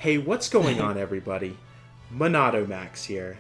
Hey, what's going on, everybody? Monado Max here.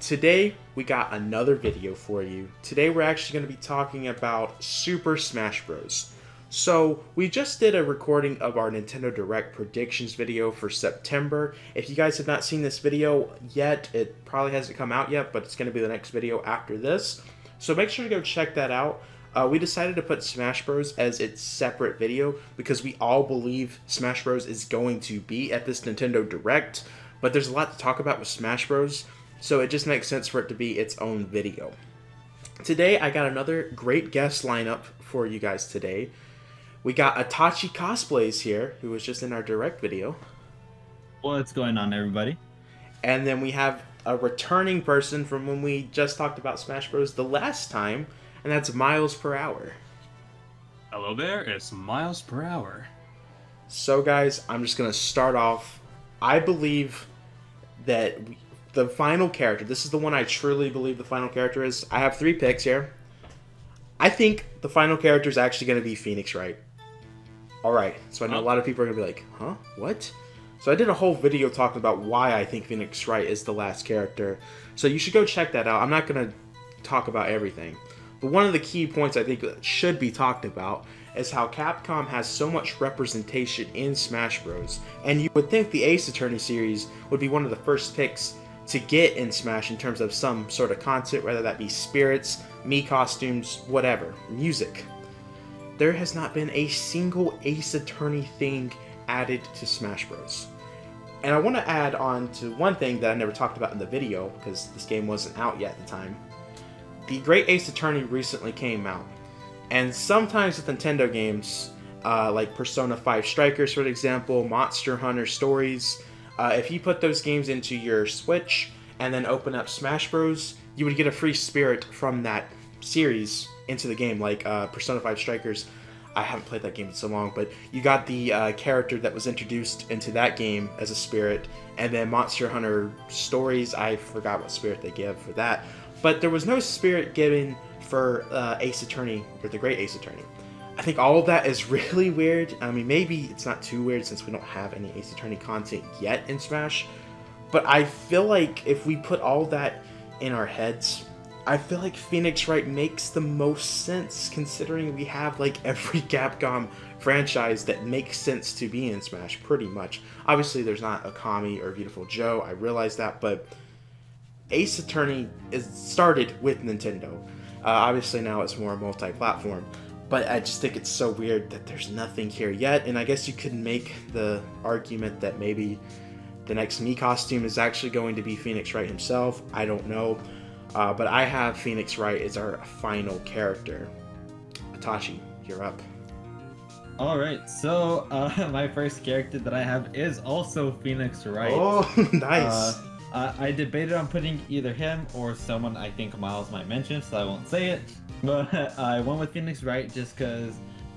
Today, we got another video for you. Today, we're actually going to be talking about Super Smash Bros. So, we just did a recording of our Nintendo Direct predictions video for September. If you guys have not seen this video yet, it probably hasn't come out yet, but it's going to be the next video after this. So make sure to go check that out. We decided to put Smash Bros. As its separate video because we all believe Smash Bros. Is going to be at this Nintendo Direct, but there's a lot to talk about with Smash Bros., so it just makes sense for it to be its own video. Today, I got another great guest lineup for you guys today. We got Itachi Cosplays here, who was just in our Direct video. What's going on, everybody? And then we have a returning person from when we just talked about Smash Bros. The last time, and that's Miles Per Hour. Hello there, it's Miles Per Hour. So guys, I'm just going to start off. I believe that the final character, this is the one I truly believe the final character is. I have 3 picks here. I think the final character is actually going to be Phoenix Wright. Alright, so I know a lot of people are going to be like, huh? What? So I did a whole video talking about why I think Phoenix Wright is the last character. So you should go check that out. I'm not going to talk about everything. But one of the key points I think that should be talked about is how Capcom has so much representation in Smash Bros. And you would think the Ace Attorney series would be one of the first picks to get in Smash in terms of some sort of content, whether that be spirits, Mii costumes, whatever, music. There has not been a single Ace Attorney thing added to Smash Bros. And I want to add on to one thing that I never talked about in the video, because this game wasn't out yet at the time. The Great Ace Attorney recently came out, and sometimes with Nintendo games, like Persona 5 Strikers, for example, Monster Hunter Stories, if you put those games into your Switch and then open up Smash Bros., you would get a free spirit from that series into the game, like Persona 5 Strikers. I haven't played that game in so long, but you got the character that was introduced into that game as a spirit, and then Monster Hunter Stories, I forgot what spirit they give for that. But there was no spirit given for Ace Attorney, or the Great Ace Attorney. I think all of that is really weird. I mean, maybe it's not too weird since we don't have any Ace Attorney content yet in Smash. But I feel like if we put all that in our heads, I feel like Phoenix Wright makes the most sense considering we have like every Capcom franchise that makes sense to be in Smash, pretty much. Obviously, there's not Okami or Beautiful Joe, I realize that, but Ace Attorney started with Nintendo. Obviously now it's more multi-platform, but I just think it's so weird that there's nothing here yet, and I guess you could make the argument that maybe the next Mii costume is actually going to be Phoenix Wright himself. I don't know, but I have Phoenix Wright as our final character. Itachi, you're up. Alright, so my first character that I have is also Phoenix Wright. Oh, nice. I debated on putting either him or someone I think Miles might mention, so I won't say it. But I went with Phoenix Wright just because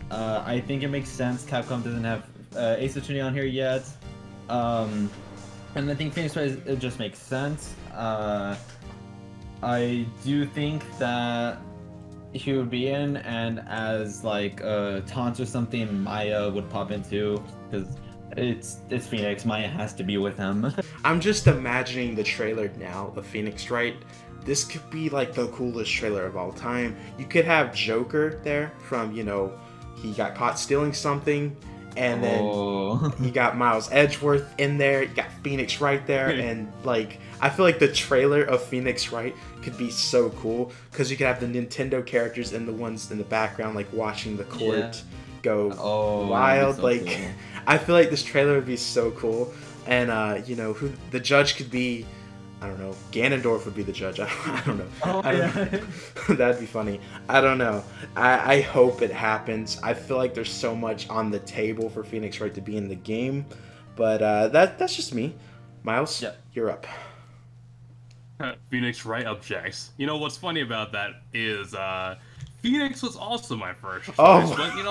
I think it makes sense. Capcom doesn't have Ace Attorney on here yet. And I think Phoenix Wright, it just makes sense. I do think that he would be in, and as like taunt or something, Maya would pop into, because it's Phoenix. Maya has to be with him. I'm just imagining the trailer now of Phoenix Wright. This could be like the coolest trailer of all time. You could have Joker there from, you know, he got caught stealing something, and then you got Miles Edgeworth in there, you got Phoenix Wright there, and like, I feel like the trailer of Phoenix Wright could be so cool, because you could have the Nintendo characters and the ones in the background, like watching the court go wild. So like, cool. I feel like this trailer would be so cool, and you know, who the judge could be. I don't know. Ganondorf would be the judge. I don't know. Oh, yeah. That'd be funny. I don't know. I hope it happens. I feel like there's so much on the table for Phoenix Wright to be in the game, but that's just me. Miles, you're up. Phoenix Wright objects. You know what's funny about that is Phoenix was also my first choice, Oh. but you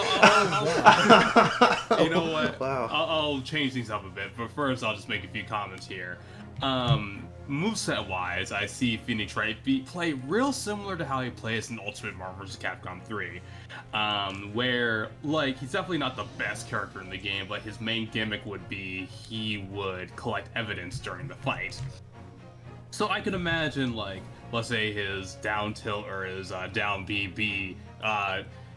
know what? Wow. I'll change things up a bit, but first I'll just make a few comments here. Moveset wise, I see Phoenix Wright play real similar to how he plays in Ultimate Marvel vs. Capcom 3, where like he's definitely not the best character in the game, but his main gimmick would be he would collect evidence during the fight. So I could imagine, like, let's say his down tilt or his down BB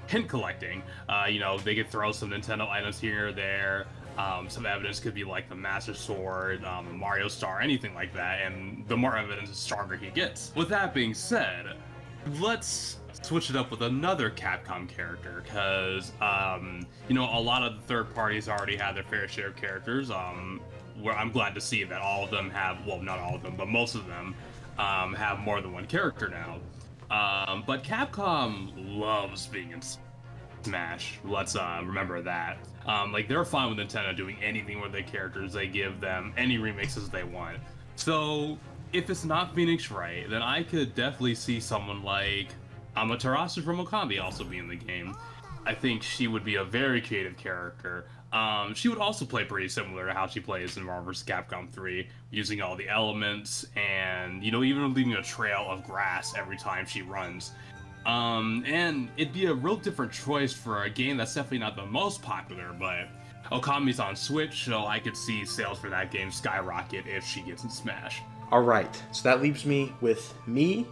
hint collecting. You know, they could throw some Nintendo items here or there. Some evidence could be like the Master Sword, Mario Star, anything like that, and the more evidence, the stronger he gets. With that being said, let's switch it up with another Capcom character, because, you know, a lot of the third parties already have their fair share of characters. Where I'm glad to see that all of them have, well, not all of them, but most of them have more than one character now. But Capcom loves being in Smash. Let's remember that. Like, they're fine with Nintendo doing anything with their characters. They give them any remixes they want. So, if it's not Phoenix Wright, then I could definitely see someone like Amaterasu from Okami also be in the game. I think she would be a very creative character. She would also play pretty similar to how she plays in Marvel vs. Capcom 3, using all the elements and, you know, even leaving a trail of grass every time she runs. And it'd be a real different choice for a game that's definitely not the most popular, but Okami's on Switch, so I could see sales for that game skyrocket if she gets in Smash. Alright, so that leaves me with me.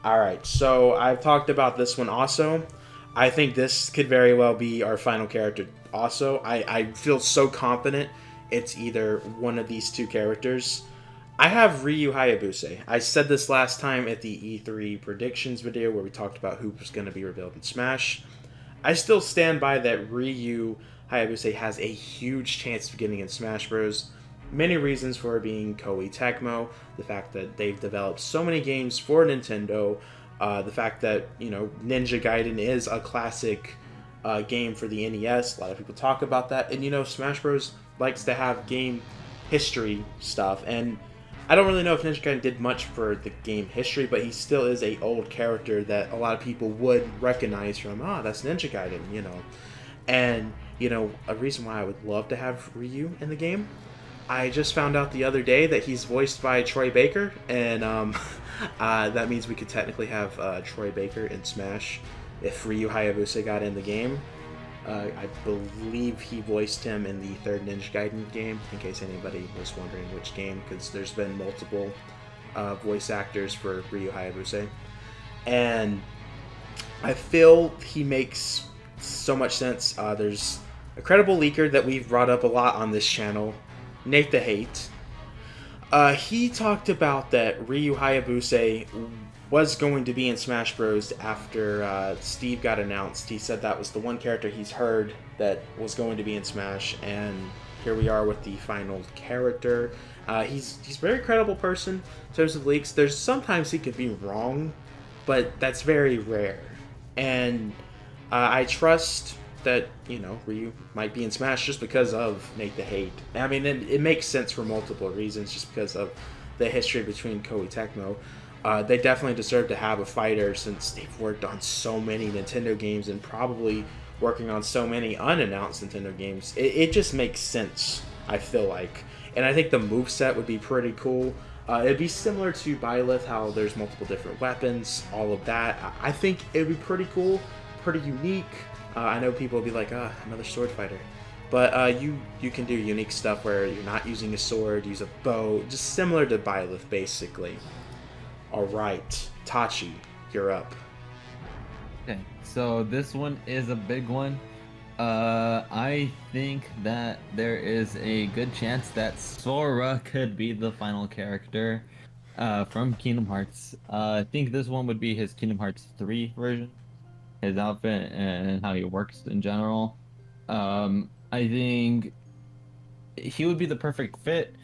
Alright, so I've talked about this one also. I think this could very well be our final character also. I feel so confident it's either one of these two characters. I have Ryu Hayabusa. I said this last time at the E3 predictions video where we talked about who was going to be revealed in Smash. I still stand by that Ryu Hayabusa has a huge chance of getting in Smash Bros. Many reasons for it being Koei Tecmo, the fact that they've developed so many games for Nintendo, the fact that, you know, Ninja Gaiden is a classic game for the NES. A lot of people talk about that. And, you know, Smash Bros. Likes to have game history stuff. And I don't really know if Ninja Gaiden did much for the game history, but he still is a old character that a lot of people would recognize from, that's Ninja Gaiden, you know. And, you know, a reason why I would love to have Ryu in the game, I just found out the other day that he's voiced by Troy Baker, and that means we could technically have Troy Baker in Smash if Ryu Hayabusa got in the game. I believe he voiced him in the third Ninja Gaiden game, in case anybody was wondering which game, because there's been multiple voice actors for Ryu Hayabusa. And I feel he makes so much sense. There's a credible leaker that we've brought up a lot on this channel, Nate the Hate. He talked about that Ryu Hayabusa was going to be in Smash Bros. After Steve got announced. He said that was the one character he's heard that was going to be in Smash, and here we are with the final character. He's a very credible person in terms of leaks. There's sometimes he could be wrong, but that's very rare. And I trust that, you know, Ryu might be in Smash just because of Nate the Hate. I mean, it makes sense for multiple reasons, just because of the history between Koei Tecmo. They definitely deserve to have a fighter since they've worked on so many Nintendo games and probably working on so many unannounced Nintendo games. It just makes sense, I feel like. And I think the moveset would be pretty cool. It'd be similar to Byleth, how there's multiple different weapons, all of that. I think it'd be pretty cool, pretty unique. I know people will be like, another sword fighter. But you can do unique stuff where you're not using a sword, use a bow, just similar to Byleth, basically. Alright, Itachi, you're up. Okay, so this one is a big one. I think that there is a good chance that Sora could be the final character from Kingdom Hearts. I think this one would be his Kingdom Hearts 3 version. His outfit and how he works in general. I think he would be the perfect fit.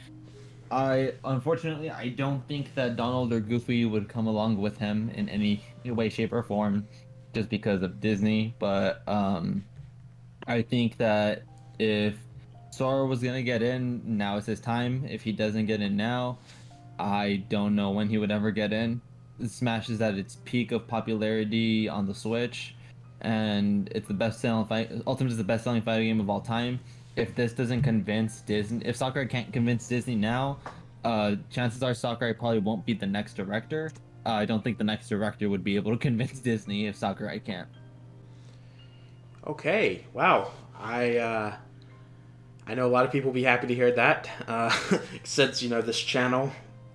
Unfortunately, I don't think that Donald or Goofy would come along with him in any way, shape, or form, just because of Disney. But I think that if Sora was gonna get in, now is his time. If he doesn't get in now, I don't know when he would ever get in. Smash is at its peak of popularity on the Switch. and it's the best-selling fight. Ultimate is the best-selling fighting game of all time. If this doesn't convince Disney, if Sakurai can't convince Disney now, chances are Sakurai probably won't be the next director. I don't think the next director would be able to convince Disney if Sakurai can't. Okay, wow. I know a lot of people will be happy to hear that, since, this channel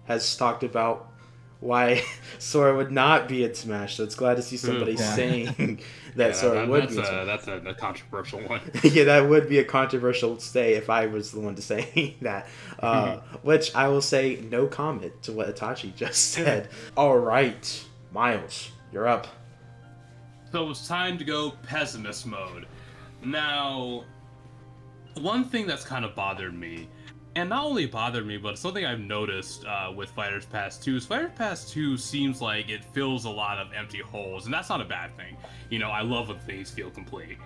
has talked about why Sora would not be in Smash, so it's glad to see somebody saying that Sora would be in Smash. That's a controversial one. Yeah, that would be a controversial say if I was the one to say that. Which I will say no comment to what Itachi just said. All right, Miles, you're up. So it's time to go pessimist mode. Now, one thing that's kind of bothered me, and not only bothered me, but something I've noticed with Fighters Pass 2 is Fighters Pass 2 seems like it fills a lot of empty holes, and that's not a bad thing. I love when things feel complete.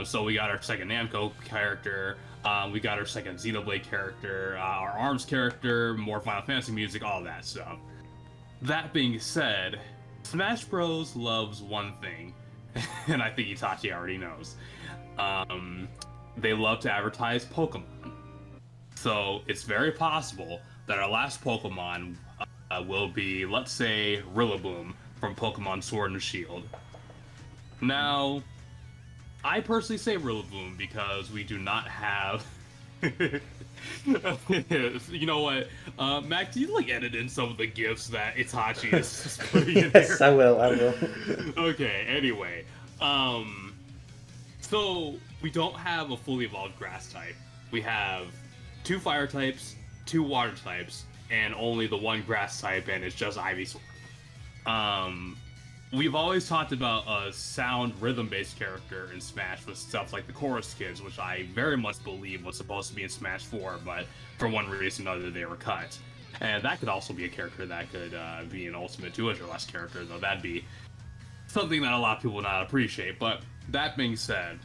So we got our second Namco character, we got our second Xenoblade character, our ARMS character, more Final Fantasy music, all that stuff. That being said, Smash Bros. Loves one thing, and I think Itachi already knows. They love to advertise Pokemon. So it's very possible that our last Pokemon will be, let's say, Rillaboom from Pokemon Sword and Shield. Now, I personally say Rillaboom because we do not have... You know what, Mac, do you edit in some of the gifs that Itachi is putting in here? Yes, I will. Okay, anyway. So, we don't have a fully evolved grass type. We have 2 fire types, 2 water types, and only the 1 grass type, and it's just Ivysaur. We've always talked about a sound rhythm-based character in Smash with stuff like the Chorus Kids, which I very much believe was supposed to be in Smash 4, but for one reason or another they were cut. And that could also be a character that could be an Ultimate 2 as your last character, though that'd be something that a lot of people would not appreciate. But that being said,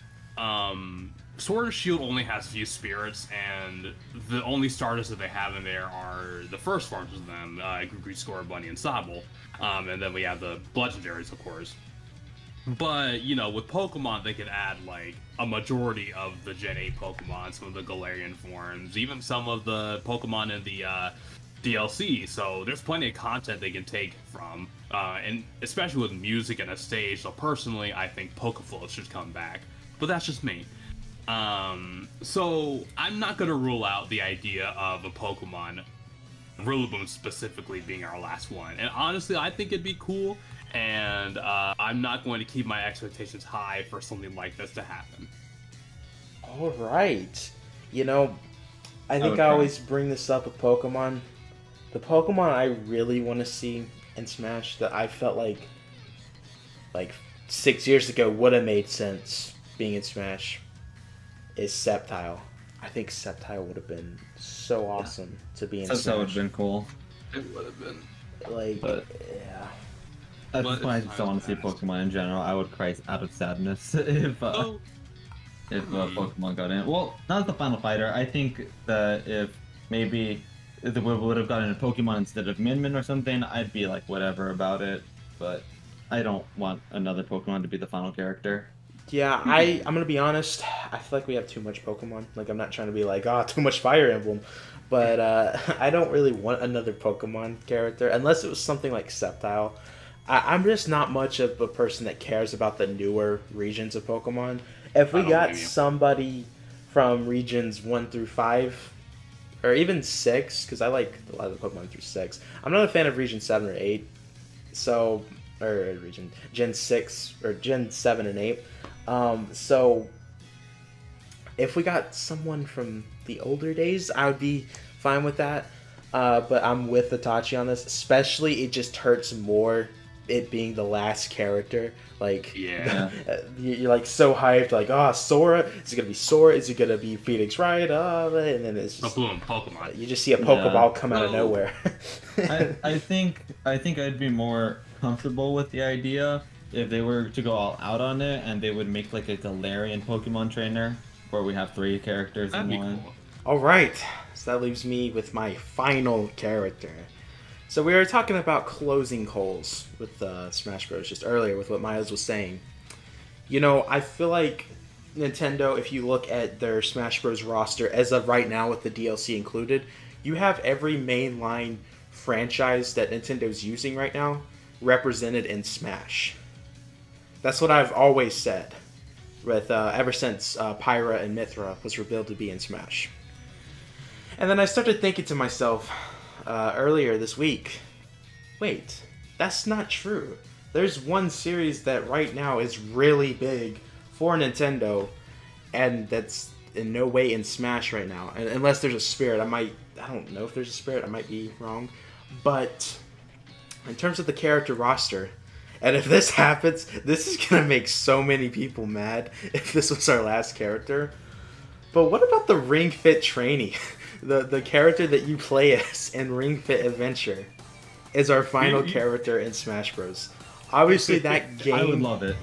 Sword and Shield only has a few spirits, and the only starters that they have in there are the first forms of them, Great Score, Bunny, and Sobble. And then we have the legendaries, of course. But, with Pokemon, they could add, a majority of the Gen 8 Pokemon, some of the Galarian forms, even some of the Pokemon in the DLC. So there's plenty of content they can take from, and especially with music and a stage. So personally, I think Pokeflow should come back. But that's just me. So I'm not going to rule out the idea of a Pokemon, Rillaboom specifically, being our last one. And honestly, I think it'd be cool, and I'm not going to keep my expectations high for something like this to happen. All right. I think I always bring this up with Pokemon. The Pokemon I really want to see in Smash that I felt like 6 years ago would have made sense being in Smash is Sceptile. I think Sceptile would have been so awesome to be in Smash. Sceptile would have been cool. It would have been. Yeah. At this point, I just don't want to see Pokemon in general. I would cry out of sadness if Pokemon got in. Well, not the final fighter. I think that if maybe we would have gotten a Pokemon instead of Min or something, I'd be whatever about it. But I don't want another Pokemon to be the final character. Yeah, I'm gonna be honest. I feel like we have too much Pokemon. I'm not trying to be too much Fire Emblem, but I don't really want another Pokemon character unless it was something like Sceptile. I'm just not much of a person that cares about the newer regions of Pokemon. If we got somebody from regions 1 through 5, or even 6, because I like a lot of the Pokemon through 6. I'm not a fan of region 7 or 8, so Gen 6 or Gen 7 and 8. So if we got someone from the older days, I would be fine with that. But I'm with Itachi on this. Especially, it just hurts more it being the last character. You're so hyped. Sora. Is it gonna be Sora? Is it gonna be Phoenix Wright? And then it's just Pokemon. You just see a Pokeball come out of nowhere. I think I'd be more comfortable with the idea if they were to go all out on it, and they would make a Galarian Pokemon trainer where we have 3 characters in one. Cool. All right, so that leaves me with my final character. So we were talking about closing holes with Smash Bros. Just earlier with what Miles was saying. I feel like Nintendo, if you look at their Smash Bros. Roster as of right now with the DLC included, you have every mainline franchise that Nintendo's using right now represented in Smash. That's what I've always said, with ever since Pyra and Mithra was revealed to be in Smash. And then I started thinking to myself earlier this week, wait, that's not true. There's one series that right now is really big for Nintendo, and that's in no way in Smash right now. And unless there's a Spirit, I don't know if there's a Spirit, I might be wrong. But in terms of the character roster, and if this happens, this is going to make so many people mad if this was our last character. But what about the Ring Fit Trainee? The character that you play as in Ring Fit Adventure is our final character in Smash Bros. Obviously, that game... I would love it.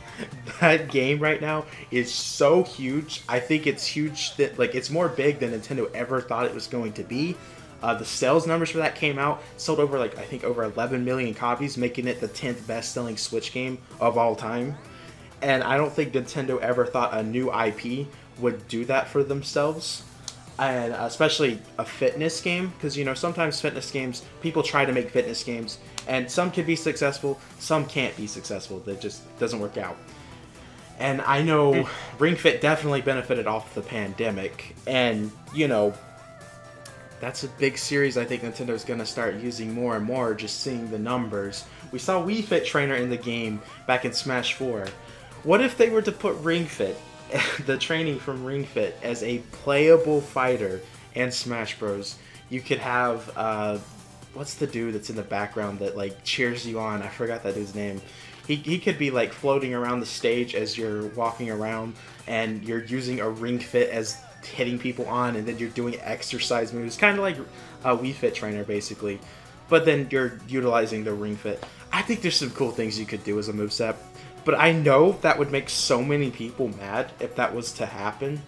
That game right now is so huge. I think it's huge that, like, it's more big than Nintendo ever thought it was going to be. The sales numbers for that came out, sold over, like, I think over 11 million copies, making it the 10th best-selling Switch game of all time. And I don't think Nintendo ever thought a new IP would do that for themselves. And especially a fitness game, because, sometimes fitness games, people try to make fitness games, and some can be successful, some can't be successful. That just doesn't work out. And I know Ring Fit definitely benefited off the pandemic, and, that's a big series I think Nintendo's going to start using more and more, just seeing the numbers. We saw Wii Fit Trainer in the game back in Smash 4. What if they were to put Ring Fit, the training from Ring Fit, as a playable fighter in Smash Bros? You could have, what's the dude that's in the background that, like, cheers you on? I forgot that dude's name. He could be, like, floating around the stage as you're walking around, and you're using a Ring Fit as hitting people on, and then you're doing exercise moves, kind of like a Wii Fit Trainer, basically. But then you're utilizing the Ring Fit. I think there's some cool things you could do as a moveset. But I know that would make so many people mad if that was to happen.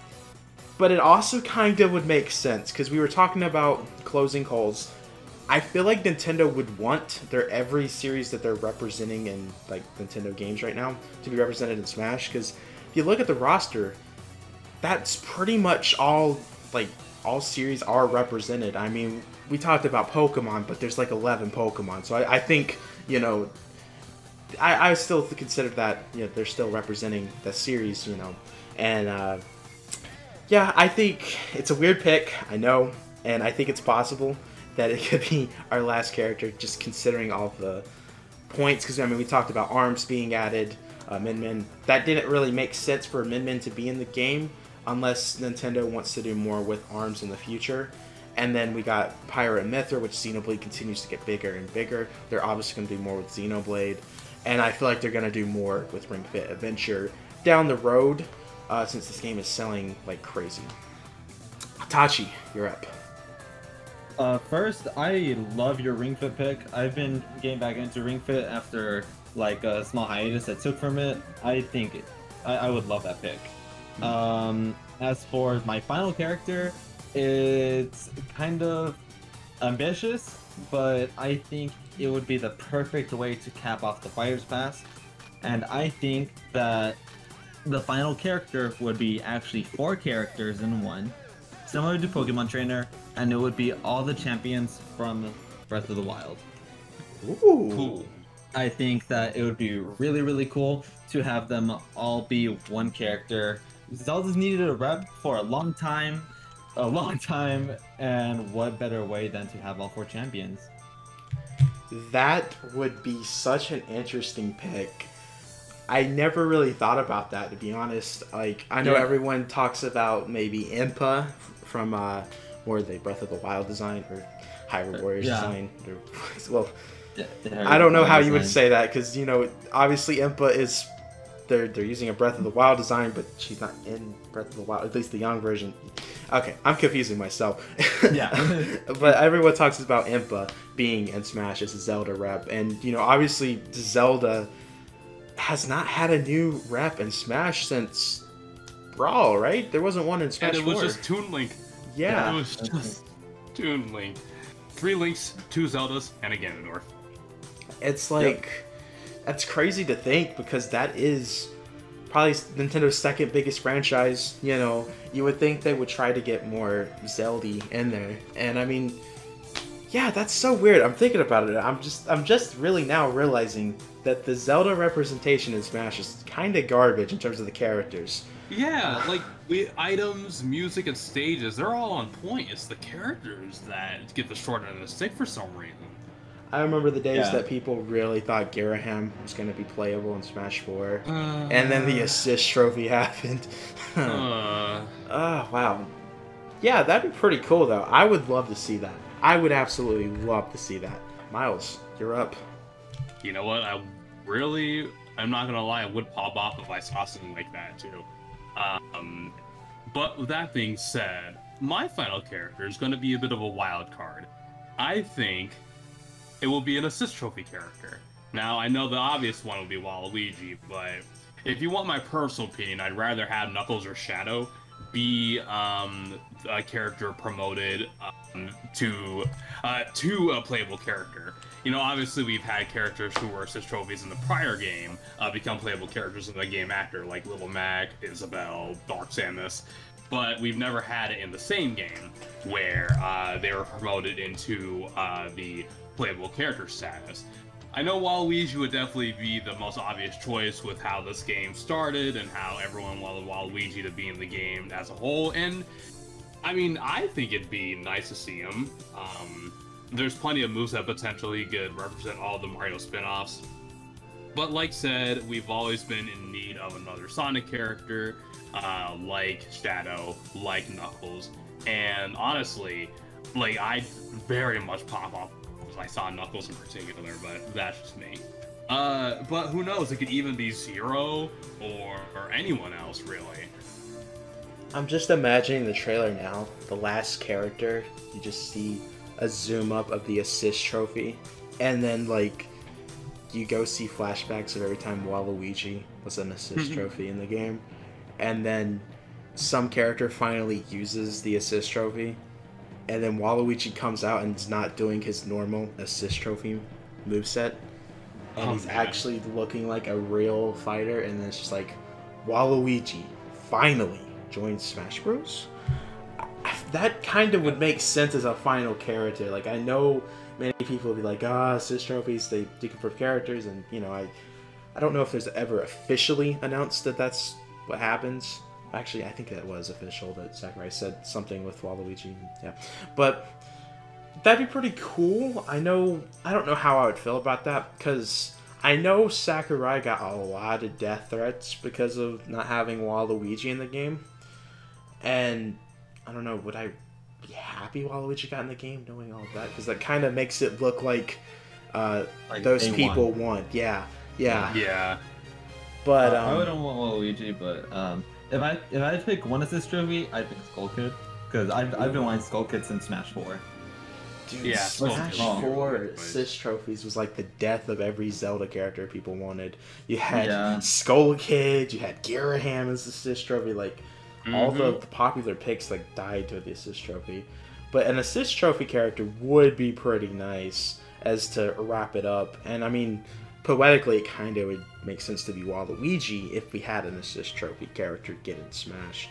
But it also kind of would make sense, because we were talking about closing calls. I feel like Nintendo would want their every series that they're representing in, like, Nintendo games right now to be represented in Smash, because if you look at the roster, that's pretty much all series are represented. I mean, we talked about Pokemon, but there's like 11 Pokemon, so I think, I still consider that, they're still representing the series, and, yeah, I think it's a weird pick, I know, and I think it's possible that it could be our last character, just considering all the points, because, I mean, we talked about ARMS being added, Min Min. That didn't really make sense for Min Min to be in the game, unless Nintendo wants to do more with ARMS in the future. And then we got Pyra and Mithra, which Xenoblade continues to get bigger and bigger. They're obviously going to do more with Xenoblade. And I feel like they're going to do more with Ring Fit Adventure down the road, since this game is selling like crazy. Itachi, you're up. First, I love your Ring Fit pick. I've been getting back into Ring Fit after like a small hiatus I took from it. I think I would love that pick. As for my final character, it's kind of ambitious, but I think it would be the perfect way to cap off the Fighter's Pass. And I think that the final character would be actually 4 characters in one, similar to Pokemon Trainer, and it would be all the champions from Breath of the Wild. Ooh. Cool. I think that it would be really, really cool to have them all be one character. Zelda's needed a rep for a long time, and what better way than to have all 4 champions? That would be such an interesting pick. I never really thought about that, to be honest. Like, I know everyone talks about maybe Impa from more the Breath of the Wild design, or Hyrule Warriors design. Well, I don't know how you would say that, because, obviously Impa is... They're using a Breath of the Wild design, but she's not in Breath of the Wild, at least the young version. Okay, I'm confusing myself. Yeah. But everyone talks about Impa being in Smash as a Zelda rep, and, obviously Zelda has not had a new rep in Smash since Brawl, right? There wasn't one in Smash 4. And it was just Toon Link. Yeah. It was just Toon Link. 3 Links, 2 Zeldas, and a Ganondorf. It's like... That's crazy to think, because that is probably Nintendo's second biggest franchise, you know, you would think they would try to get more Zelda in there. And I mean, yeah, that's so weird. I'm thinking about it. I'm just really now realizing that the Zelda representation in Smash is kind of garbage in terms of the characters. Yeah, like items, music, and stages, they're all on point. It's the characters that get the short end of the stick for some reason. I remember the days that people really thought Garaham was going to be playable in Smash 4. And then the assist trophy happened. Oh, wow. Yeah, that'd be pretty cool, though. I would love to see that. I would absolutely love to see that. Miles, you're up. You know what? I'm not going to lie, I would pop off if I saw something like that, too. But with that being said, my final character is going to be a bit of a wild card. I think it will be an assist trophy character. Now, I know the obvious one would be Waluigi, but if you want my personal opinion, I'd rather have Knuckles or Shadow be a character promoted to a playable character. You know, obviously we've had characters who were assist trophies in the prior game become playable characters in the game after, like Little Mac, Isabelle, Dark Samus, but we've never had it in the same game where they were promoted into the playable character status. I know Waluigi would definitely be the most obvious choice with how this game started and how everyone wanted Waluigi to be in the game as a whole, and I mean, I think it'd be nice to see him. There's plenty of moves that potentially could represent all the Mario spin-offs, but like said, we've always been in need of another Sonic character, like Shadow, like Knuckles, and honestly, like, I'd very much pop off if I saw Knuckles in particular, but that's just me. But who knows, it could even be Zero or anyone else, really. I'm just imagining the trailer now. The last character, you just see a zoom up of the assist trophy, and then like you go see flashbacks of every time Waluigi was an assist trophy in the game, and then some character finally uses the assist trophy, and then Waluigi comes out and is not doing his normal assist trophy moveset, and he's actually looking like a real fighter, and then it's just like, Waluigi finally joined Smash Bros. That kind of would make sense as a final character. Like, I know many people will be like, assist trophies, they deconfirm characters, and, you know, I don't know if there's ever officially announced that that's what happens. Actually, I think that was official, that Sakurai said something with Waluigi, yeah. But that'd be pretty cool. I don't know how I would feel about that, because I know Sakurai got a lot of death threats because of not having Waluigi in the game. And I don't know, would I be happy Waluigi got in the game knowing all of that? Because that kind of makes it look like those people won. Yeah. But I wouldn't want Waluigi, but if I had to pick one assist trophy, I'd pick Skull Kid, because I've been wanting Skull Kid since Smash 4. Dude, yeah, Smash 4 assist trophies was like the death of every Zelda character people wanted. You had Skull Kid, you had Garaham as assist trophy, like all the popular picks like died to the assist trophy. But an assist trophy character would be pretty nice as to wrap it up. And I mean, poetically, it kind of would make sense to be Waluigi if we had an assist trophy character get in Smash.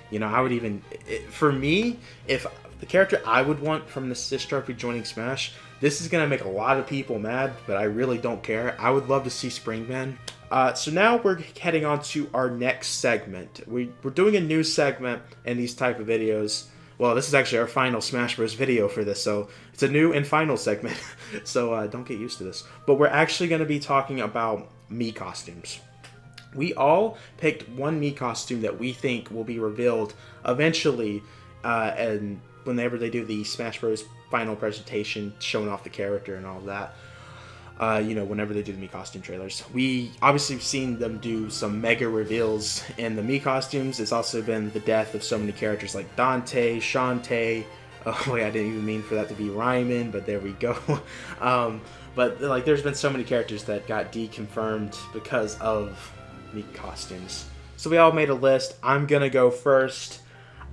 You know, I would even, for me, if the character I would want from the assist trophy joining Smash, this is going to make a lot of people mad, but I really don't care. I would love to see Springman. So now we're heading on to our next segment. We're doing a new segment in these type of videos. Well, this is actually our final Smash Bros. Video for this, so it's a new and final segment. So don't get used to this. But we're actually going to be talking about Mii costumes. We all picked one Mii costume that we think will be revealed eventually, and whenever they do the Smash Bros. Final presentation, showing off the character and all of that. You know, whenever they do the Mii costume trailers. We obviously have seen them do some mega reveals in the Mii costumes. It's also been the death of so many characters like Dante, Shantae. Oh wait, I didn't even mean for that to be Ryman, but there we go. But like, there's been so many characters that got deconfirmed because of Mii costumes. So we all made a list. I'm gonna go first.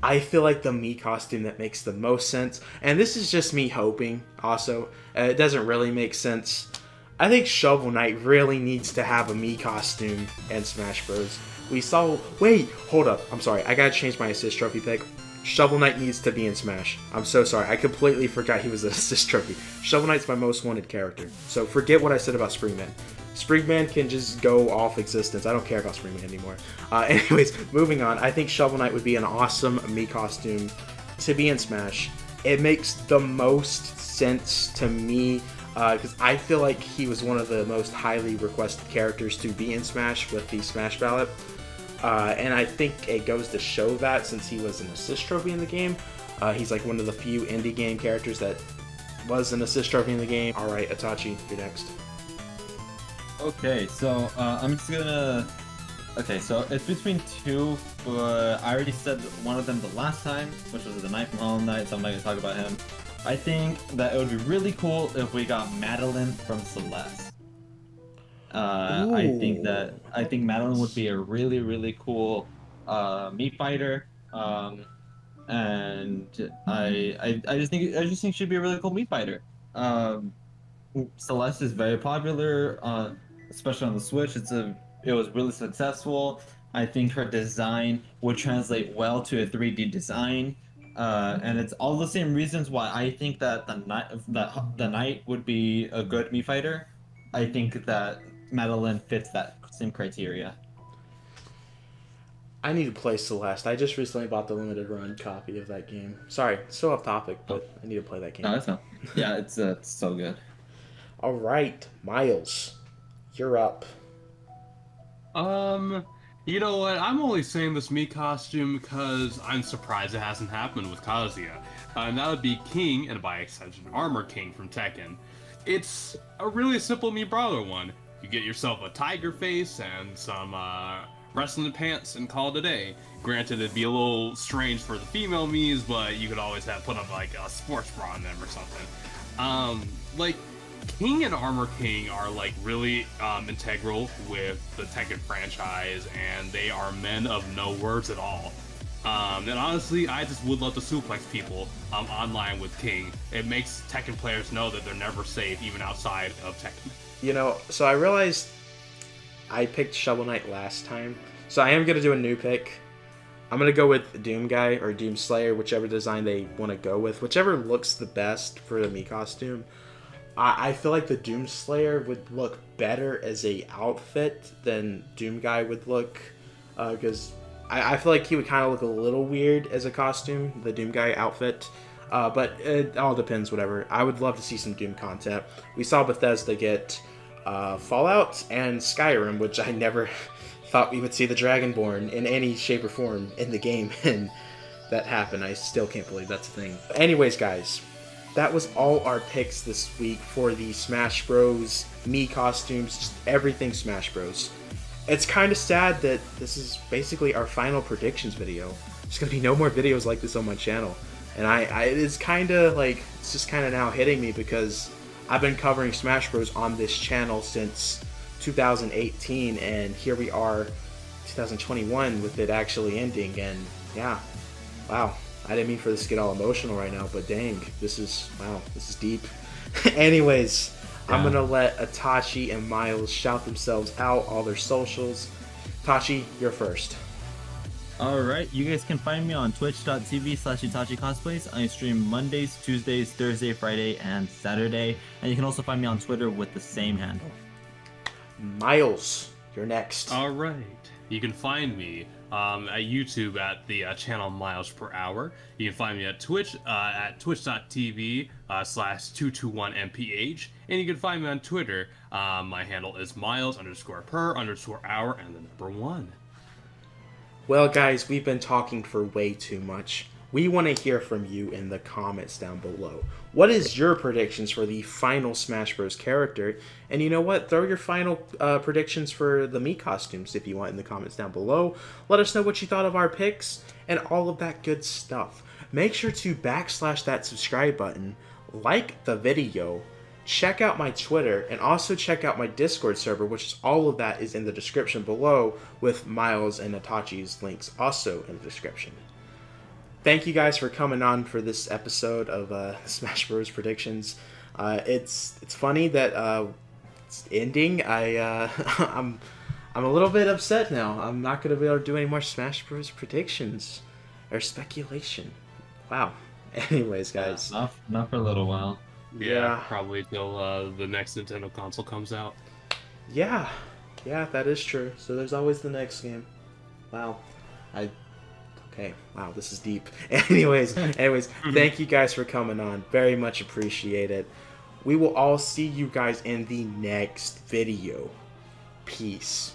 I feel like the Mii costume that makes the most sense, and this is just me hoping also, it doesn't really make sense. I think Shovel Knight really needs to have a Mii costume in Smash Bros. We saw... Wait, hold up. I'm sorry. I gotta change my assist trophy pick. Shovel Knight needs to be in Smash. I'm so sorry. I completely forgot he was an assist trophy. Shovel Knight's my most wanted character. So forget what I said about Springman. Springman can just go off existence. I don't care about Springman anymore. Anyways, moving on. I think Shovel Knight would be an awesome Mii costume to be in Smash. It makes the most sense to me because I feel like he was one of the most highly requested characters to be in Smash with the Smash Ballot. And I think it goes to show that since he was an assist trophy in the game, he's like one of the few indie game characters that was an assist trophy in the game. Alright, Itachi, you're next. Okay, so I'm just gonna... Okay, so it's between two, but I already said one of them the last time, which was the Knight from Hollow Knight, so I'm not gonna talk about him. I think that it would be really cool if we got Madeline from Celeste. I think Madeline would be a really cool Mii fighter, and I just think she'd be a really cool Mii fighter. Celeste is very popular, especially on the Switch. It was really successful. I think her design would translate well to a 3D design, and it's all the same reasons why I think that the Knight would be a good Mii fighter. I think that Madeline fits that same criteria. I need to play Celeste. I just recently bought the limited run copy of that game. Sorry, still off topic, but I need to play that game. No, it's not. Yeah, it's so good. All right, Miles, you're up. You know what? I'm only saying this Mii costume because I'm surprised it hasn't happened with Kazuya. And that would be King, and by extension, Armor King from Tekken. It's a really simple Mii brawler one. You get yourself a tiger face and some wrestling pants and call it a day. Granted, it'd be a little strange for the female Miis, but you could always have put up like a sports bra on them or something. Like, King and Armor King are like really integral with the Tekken franchise, and they are men of no words at all. And honestly, I just would love to suplex people online with King. It makes Tekken players know that they're never safe, even outside of Tekken. You know, so I realized I picked Shovel Knight last time, so I am going to do a new pick. I'm going to go with Doom Guy or Doom Slayer, whichever design they want to go with, whichever looks the best for the Mii costume. I feel like the Doom Slayer would look better as a outfit than Doom Guy would look, because I feel like he would kind of look a little weird as a costume, the Doom Guy outfit. But it all depends, whatever. I would love to see some Doom content. We saw Bethesda get Fallout and Skyrim, which I never thought we would see the Dragonborn in any shape or form in the game, and that happened. I still can't believe that's a thing. Anyways, guys, that was all our picks this week for the Smash Bros. Mii costumes, just everything Smash Bros. It's kind of sad that this is basically our final predictions video. There's going to be no more videos like this on my channel. And it's kind of like, it's just kind of now hitting me because I've been covering Smash Bros. On this channel since 2018, and here we are, 2021, with it actually ending, and yeah, wow. I didn't mean for this to get all emotional right now, but dang, this is deep. Anyways, yeah. I'm gonna let Itachi and Miles shout themselves out, all their socials. Itachi, you're first. Alright, you guys can find me on twitch.tv/ItachiCosplays. I stream Mondays, Tuesdays, Thursday, Friday, and Saturday. And you can also find me on Twitter with the same handle. Miles, you're next. Alright, you can find me at YouTube at the channel Miles Per Hour. You can find me at Twitch at twitch.tv/221mph. And you can find me on Twitter. My handle is Miles_per_hour and the number 1. Well, guys, we've been talking for way too much. We want to hear from you in the comments down below. What is your predictions for the final Smash Bros. Character? And you know what? Throw your final predictions for the Mii costumes if you want in the comments down below. Let us know what you thought of our picks and all of that good stuff. Make sure to backslash that subscribe button, like the video, check out my Twitter, and also check out my Discord server, which is all of that is in the description below, with Miles and Itachi's links also in the description. Thank you guys for coming on for this episode of Smash Bros. Predictions. It's funny that it's ending. I'm I'm a little bit upset now. I'm not going to be able to do any more Smash Bros. Predictions or speculation. Wow. Anyways, guys. Not for a little while. Yeah, probably till the next Nintendo console comes out. Yeah, that is true. So there's always the next game. Wow. Okay, wow, this is deep. Anyways, thank you guys for coming on. Very much appreciate it. We will all see you guys in the next video. Peace.